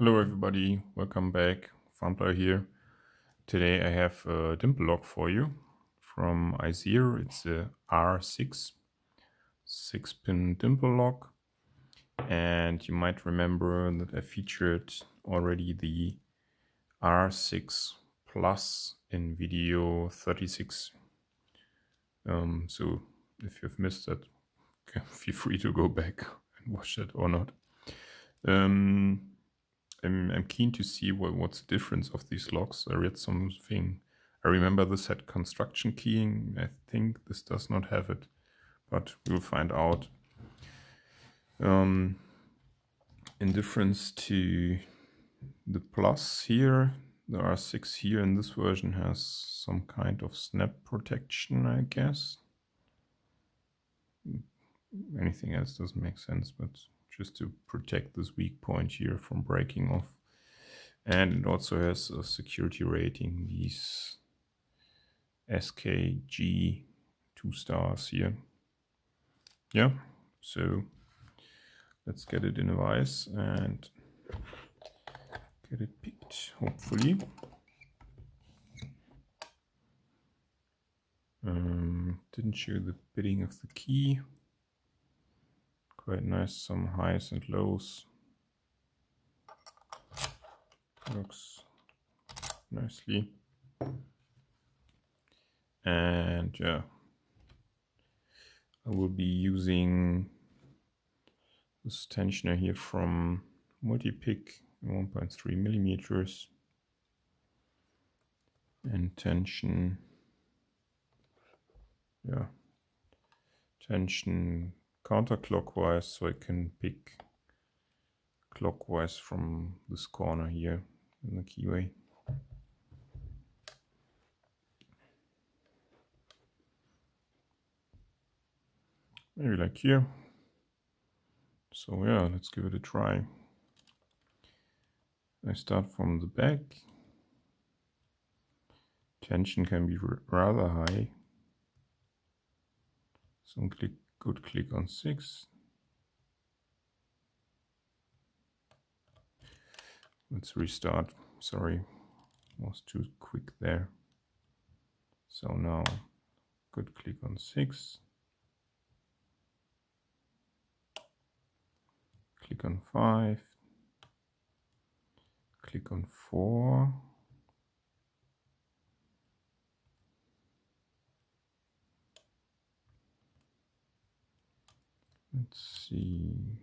Hello everybody, welcome back. Funplayer here. Today I have a dimple lock for you from ISEO. It's a R6 6-pin dimple lock, and you might remember that I featured already the R6 Plus in video 36. So if you've missed that, feel free to go back and watch that or not. I'm keen to see what's the difference of these locks. I read something. I remember this had construction keying. I think this does not have it, but we'll find out. In difference to the Plus here, the R6 here in this version has some kind of snap protection, I guess. Anything else doesn't make sense, but just to protect this weak point here from breaking off. And it also has a security rating, these SKG 2 stars here. Yeah, so let's get it in a vise and get it picked, hopefully. Didn't show the bidding of the key. Quite nice, some highs and lows. Works nicely. And yeah, I will be using this tensioner here from Multipick, 1.3 millimeters, and tension counterclockwise, so I can pick clockwise from this corner here in the keyway. Maybe like here. So yeah, let's give it a try. I start from the back. Tension can be rather high. Some good click on 6. Let's restart. Sorry, was too quick there. So now, good click on 6. Click on 5. Click on 4. Let's see.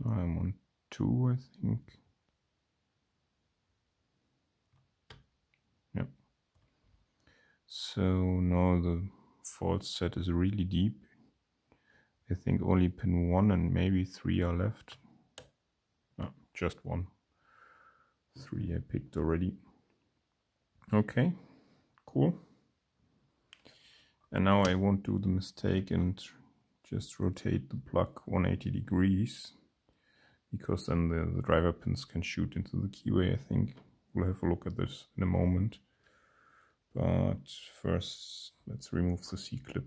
I'm on 2, I think. Yep. So now the fault set is really deep. I think only pin 1 and maybe 3 are left. No, just 1. 3 I picked already. Okay, cool. And now I won't do the mistake and just rotate the plug 180 degrees, because then the driver pins can shoot into the keyway, I think. We'll have a look at this in a moment. But first, let's remove the C-clip.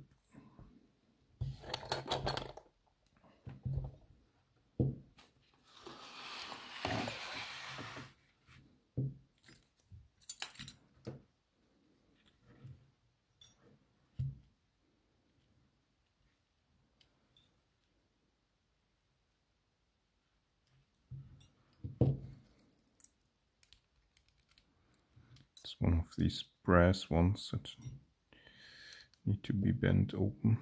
It's one of these brass ones that need to be bent open.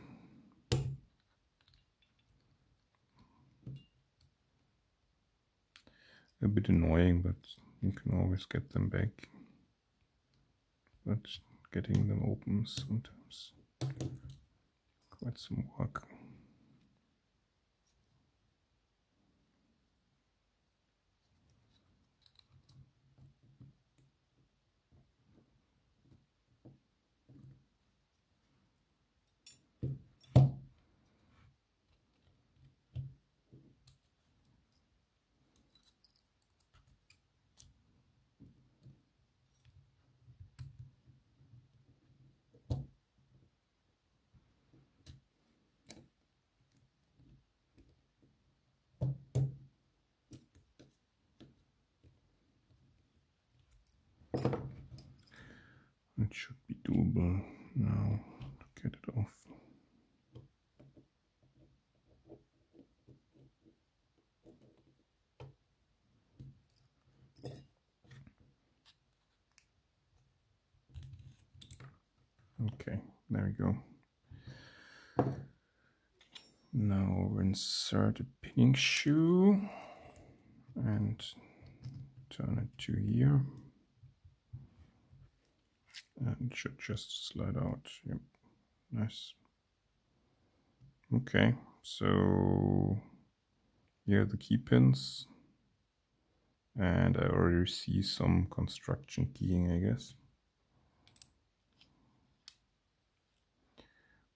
A bit annoying, but you can always get them back. But getting them open is sometimes quite some work. possible now to get it off. Okay, there we go. Now we'll insert a pinning shoe and turn it to here. And it should just slide out. Yep, nice. Okay, so here are the key pins. And I already see some construction keying, I guess.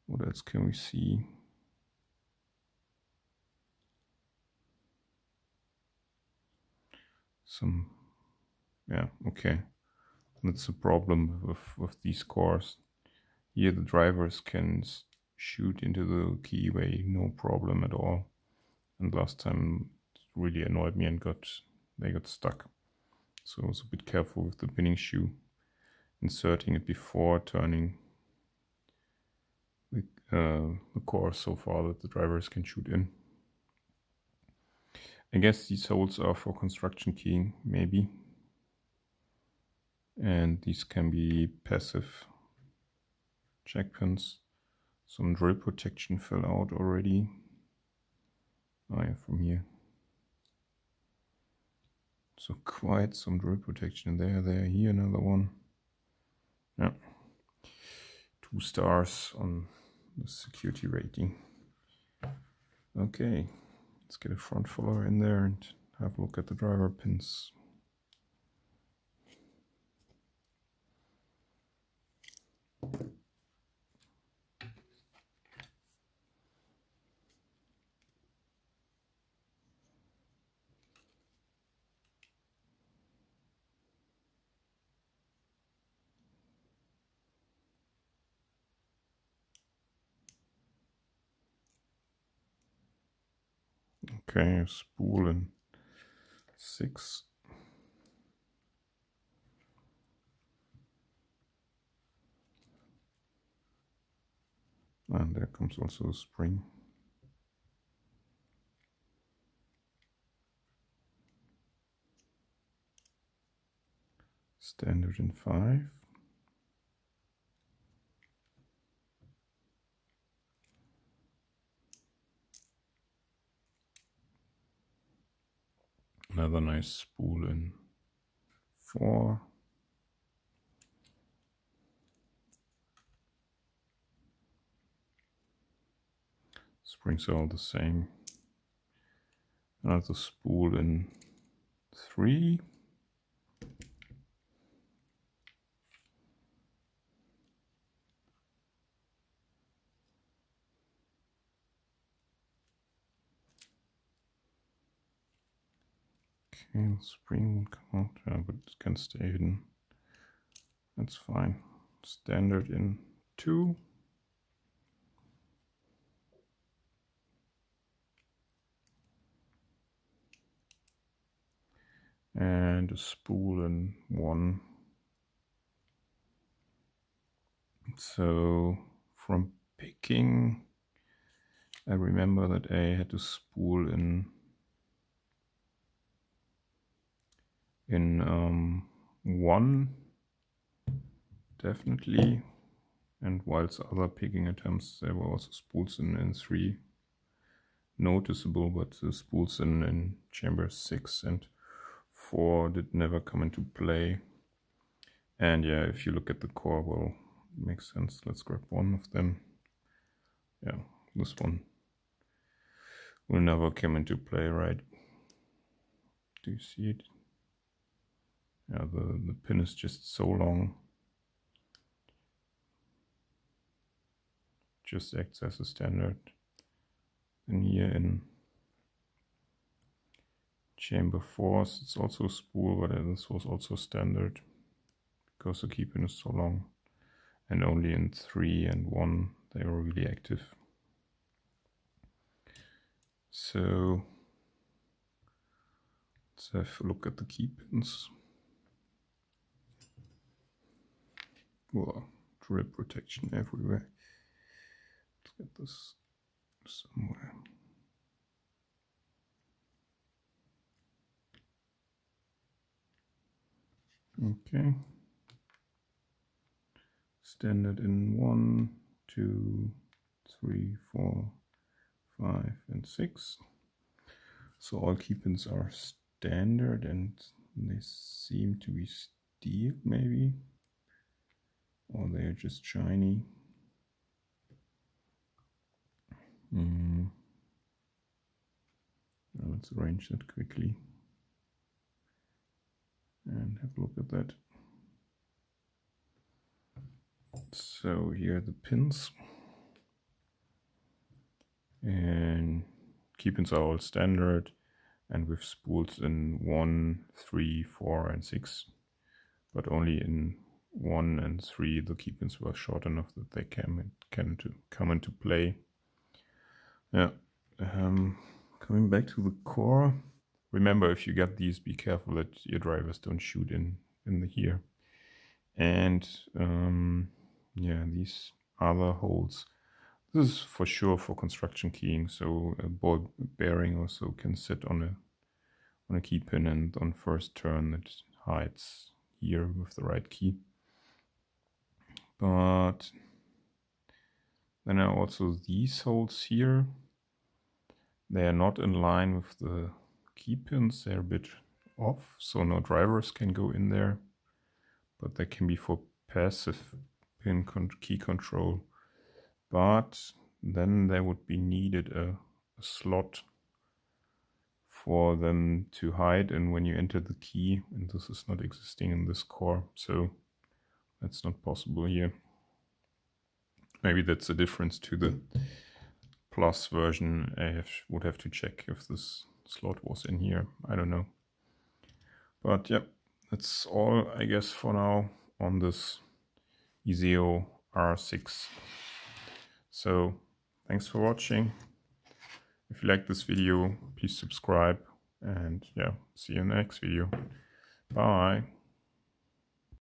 What else can we see? Yeah, okay. That's the problem with these cores. Here the drivers can shoot into the keyway, no problem at all. And last time it really annoyed me and they got stuck. So I was a bit careful with the pinning shoe, inserting it before turning the core so far that the drivers can shoot in. I guess these holes are for construction keying, maybe. And these can be passive check pins. Some drill protection fell out already. Oh yeah, from here. So quite some drill protection there, here another one. Yeah. 2 stars on the security rating. Okay, let's get a front follower in there and have a look at the driver pins. Okay, a spool in 6. And there comes also a spring. Standard in 5. Another nice spool in 4. Springs are all the same. Another spool in 3. Okay, the spring won't come out, yeah, but it can stay hidden. That's fine. Standard in 2. And a spool in 1. So from picking, I remember that I had a spool in 1, definitely, and whilst other picking attempts there were also spools in 3 noticeable, but the spools in chamber 6 and 4 did never come into play. And yeah, if you look at the core, well, it makes sense. Let's grab one of them. Yeah, this one will never come into play, right? Do you see it? Yeah, the pin is just so long. Just acts as a standard. And here in chamber 4, it's also a spool, but this was also standard because the key pin is so long. And only in 3 and 1 they were really active. So let's have a look at the key pins. Well, drip protection everywhere. Let's get this somewhere. Okay. Standard in 1, 2, 3, 4, 5, and 6. So all key pins are standard and they seem to be steel maybe, or they're just shiny. Let's arrange that quickly and have a look at that. So here are the pins, and key pins are all standard and with spools in 1, 3, 4, and 6, but only in 1 and 3 the key pins were short enough that they can come into play. Yeah. Coming back to the core, remember, if you get these, be careful that your drivers don't shoot in here. And yeah, these other holes, this is for sure for construction keying, so a ball bearing also can sit on a key pin, and on first turn it hides here with the right key. But then are also these holes here. They are not in line with the key pins, they're a bit off, so no drivers can go in there, but they can be for passive pin key control. But then there would be needed a slot for them to hide in when you enter the key, and this is not existing in this core, so that's not possible here. Maybe that's a difference to the Plus version. I would have to check if this slot was in here. I don't know. But yeah, that's all I guess for now on this ISEO R6. So thanks for watching. If you like this video, please subscribe, and yeah, see you in the next video. Bye.